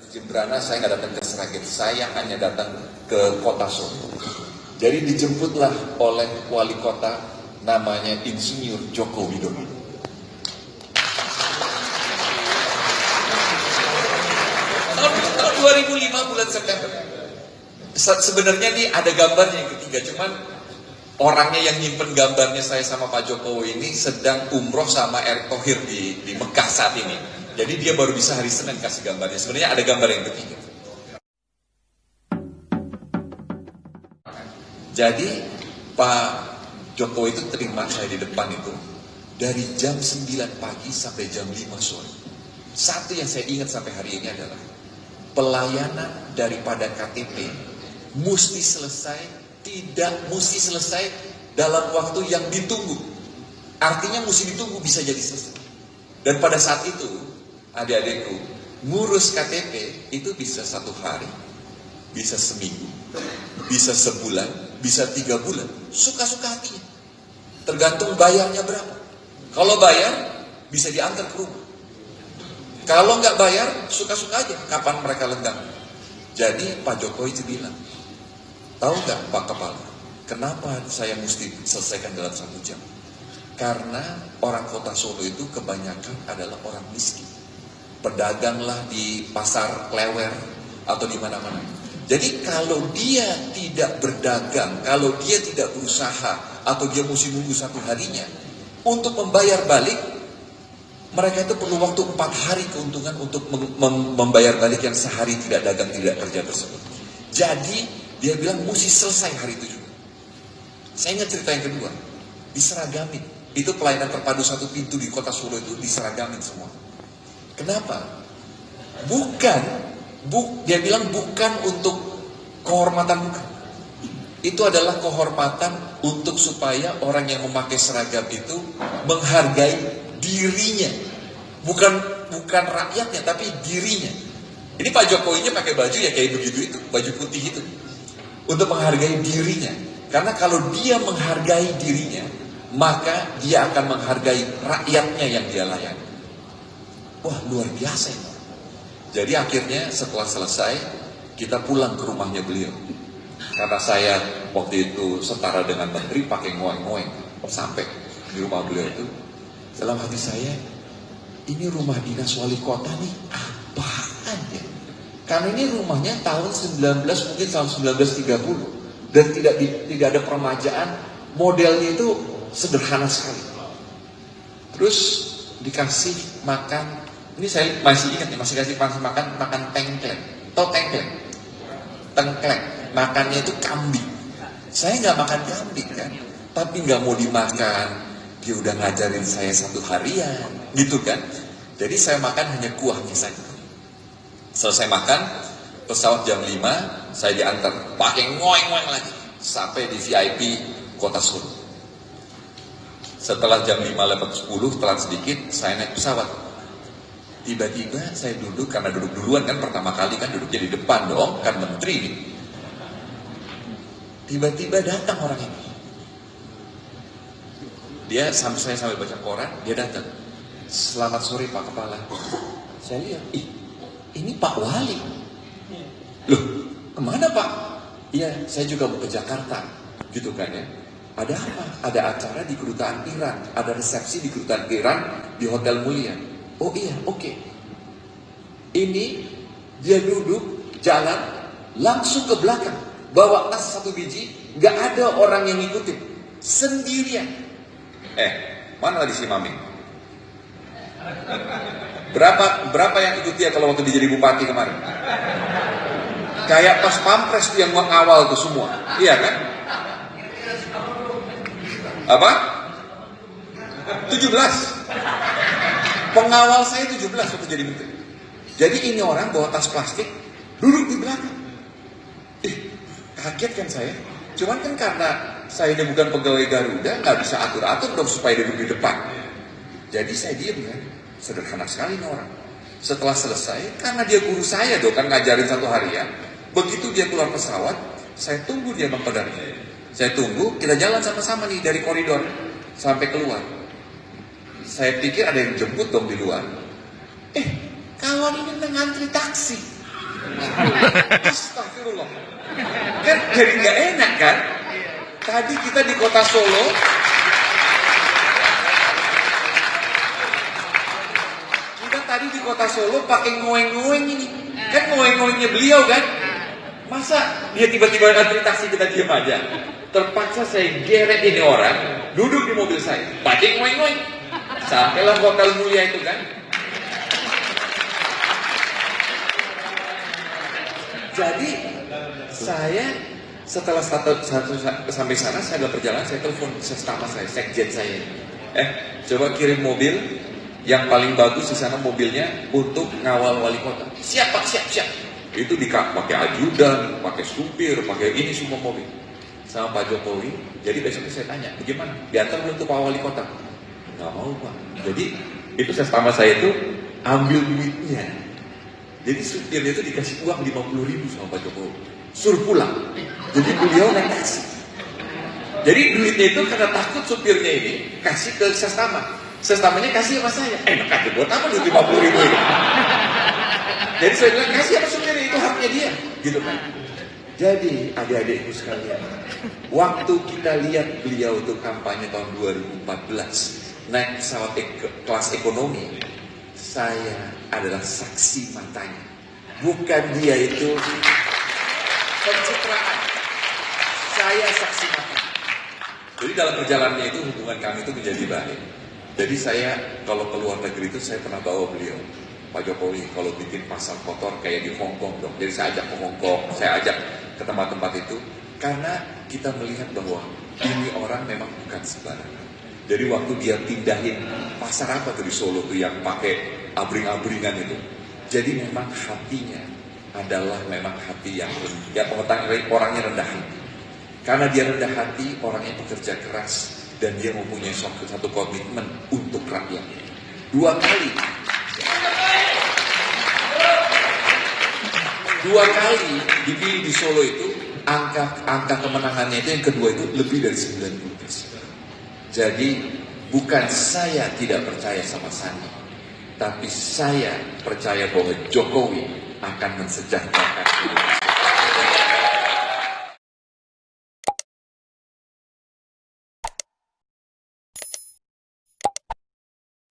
Jembrana saya nggak datang ke Sragen, saya hanya datang ke kota Solo. Jadi dijemputlah oleh wali kota namanya Insinyur Joko Widodo. Tahun 2005 bulan September. Sebenarnya nih ada gambarnya yang ketiga, cuman orangnya yang nyimpen gambarnya saya sama Pak Jokowi ini sedang umroh sama Erick Thohir di Mekah saat ini. Jadi dia baru bisa hari Senin kasih gambarnya. Sebenarnya ada gambar yang ketiga. Jadi Pak Jokowi itu terima saya di depan itu dari jam 9 pagi sampai jam 5 sore. Satu yang saya ingat sampai hari ini adalah pelayanan daripada KTP mesti selesai dalam waktu yang ditunggu. Artinya mesti ditunggu bisa jadi selesai. Dan pada saat itu adik-adikku ngurus KTP itu bisa 1 hari, bisa seminggu, bisa sebulan, bisa 3 bulan, suka-suka hatinya. Tergantung bayarnya berapa. Kalau bayar bisa diantar ke rumah. Kalau nggak bayar suka-suka aja kapan mereka lenggang. Jadi Pak Jokowi itu bilang, tahu nggak Pak Kepala, kenapa saya mesti selesaikan dalam 1 jam? Karena orang kota Solo itu kebanyakan adalah orang miskin. Pedaganglah di pasar Klewer atau di mana-mana. Jadi kalau dia tidak berdagang, kalau dia tidak berusaha, atau dia mesti nunggu 1 harinya, untuk membayar balik, mereka itu perlu waktu 4 hari keuntungan untuk membayar balik yang sehari tidak dagang, tidak kerja tersebut. Jadi dia bilang mesti selesai hari itu juga. Saya ingat cerita yang kedua, diseragamin. Itu pelayanan terpadu 1 pintu di kota Solo itu diseragamin semua. Kenapa? Dia bilang bukan untuk kehormatan, bukan. Itu adalah kehormatan untuk supaya orang yang memakai seragam itu menghargai dirinya. Bukan rakyatnya, tapi dirinya. Ini Pak Jokowinya pakai baju ya kayak begitu itu, baju putih itu. Untuk menghargai dirinya. Karena kalau dia menghargai dirinya, maka dia akan menghargai rakyatnya yang dia layani. Wah, luar biasa ini. Jadi akhirnya setelah selesai, kita pulang ke rumahnya beliau. Karena saya waktu itu setara dengan menteri pakai ngoeng-ngoeng. Sampai di rumah beliau itu, dalam hati saya, ini rumah dinas wali kota nih, apaan ya? Karena ini rumahnya tahun 1930 dan tidak ada permajaan, modelnya itu sederhana sekali. Terus dikasih makan, ini saya masih ingat nih, masih kasih makan tengkleng. Tahu tengkleng? Tengkleng, makannya itu kambing. Saya nggak makan kambing kan, tapi nggak mau dimakan. Dia udah ngajarin saya 1 harian, gitu kan. Jadi saya makan hanya kuahnya saja. Selesai makan, pesawat jam 5, saya diantar pakai ngoeng-ngoeng lagi sampai di VIP kota Solo. Setelah jam 5:10 telat sedikit, saya naik pesawat. Tiba-tiba saya duduk, karena duduk duluan kan, pertama kali kan duduknya di depan dong, kan menteri nih. Tiba-tiba datang orang ini. Dia saya sambil baca koran, dia datang. Selamat sore Pak Kepala. Saya lihat, ini Pak Wali. Loh, kemana Pak? Iya, saya juga mau ke Jakarta, gitu kan ya. Ada apa? Ada acara di kedutaan Iran, ada resepsi di kedutaan Iran di Hotel Mulia. Oh iya, oke. Ini dia duduk, jalan, langsung ke belakang, bawa tas 1 biji, nggak ada orang yang ngikutin, sendirian. Mana lagi si Mami? Berapa yang ikut dia kalau waktu dia jadi bupati kemarin? Kayak pas pampres tuh yang ngawal tuh semua, iya kan? Apa? 17. Pengawal saya 17 waktu jadi menteri. Jadi ini orang bawa tas plastik, duduk di belakang. Kaget kan saya. Cuman kan karena saya ini bukan pegawai Garuda, nggak bisa atur-atur dong supaya duduk di depan. Jadi saya diam kan. Sederhana sekali ini orang. Setelah selesai, karena dia guru saya dong kan ngajarin 1 harian. Begitu dia keluar pesawat, saya tunggu dia mempedangnya. Saya tunggu, kita jalan sama-sama nih dari koridor sampai keluar. Saya pikir ada yang jemput dong di luar. Kawan ini ngantri taksi. Astagfirullah. Kan jadi nggak enak kan? Tadi kita di kota Solo, pakai ngoeng-ngoeng ini. Kan ngoeng-ngoengnya beliau kan? Masa dia tiba-tiba ngantri taksi kita diam aja? Terpaksa saya geret ini orang, duduk di mobil saya, pakai ngoeng-ngoeng. Sampailah hotel mulia itu kan. Jadi saya setelah sampai sana saya agak perjalanan, saya telepon sestama saya, sekjen saya. Coba kirim mobil yang paling bagus di sana mobilnya untuk ngawal wali kota. Siap Pak, siap. Itu pakai ajudan, pakai supir, pakai ini semua mobil. Sama Pak Jokowi. Jadi besoknya saya tanya, bagaimana? Diantar belum tuh Pak Wali Kota? Nggak mau Pak. Jadi itu sestama saya itu ambil duitnya. Jadi supirnya itu dikasih uang 50.000 sama Pak Jokowi. Suruh pulang. Jadi beliau naik taksi. Jadi duitnya itu karena takut supirnya ini kasih ke sestama. Sestamanya kasih sama saya. Enak aja buat apa duit 50.000 ini? Jadi saya bilang kasih sama supirnya, itu haknya dia. Gitu kan. Jadi adik-adikku sekalian, waktu kita lihat beliau untuk kampanye tahun 2014 naik pesawat kelas ekonomi, saya adalah saksi matanya. Bukan dia itu pencitraan, saya saksi matanya. Jadi dalam perjalanannya itu hubungan kami itu menjadi baik. Jadi saya kalau ke luar negeri itu saya pernah bawa beliau, Pak Jokowi, kalau bikin pasar kotor kayak di Hong Kong dong. Jadi saya ajak ke Hong Kong, saya ajak ke tempat-tempat itu, karena kita melihat bahwa ini orang memang bukan sembarangan. Jadi waktu dia pindahin pasar apa tuh di Solo tuh yang pakai abring-abringan itu, jadi memang hatinya adalah memang hati yang orangnya rendah hati. Karena dia rendah hati, orangnya pekerja keras, dan dia mempunyai satu komitmen untuk rakyat. 2 kali dipilih di Solo itu, angka kemenangannya itu yang kedua itu lebih dari 90%. Jadi bukan saya tidak percaya sama Sandi, tapi saya percaya bahwa Jokowi akan mensejahterakan Indonesia.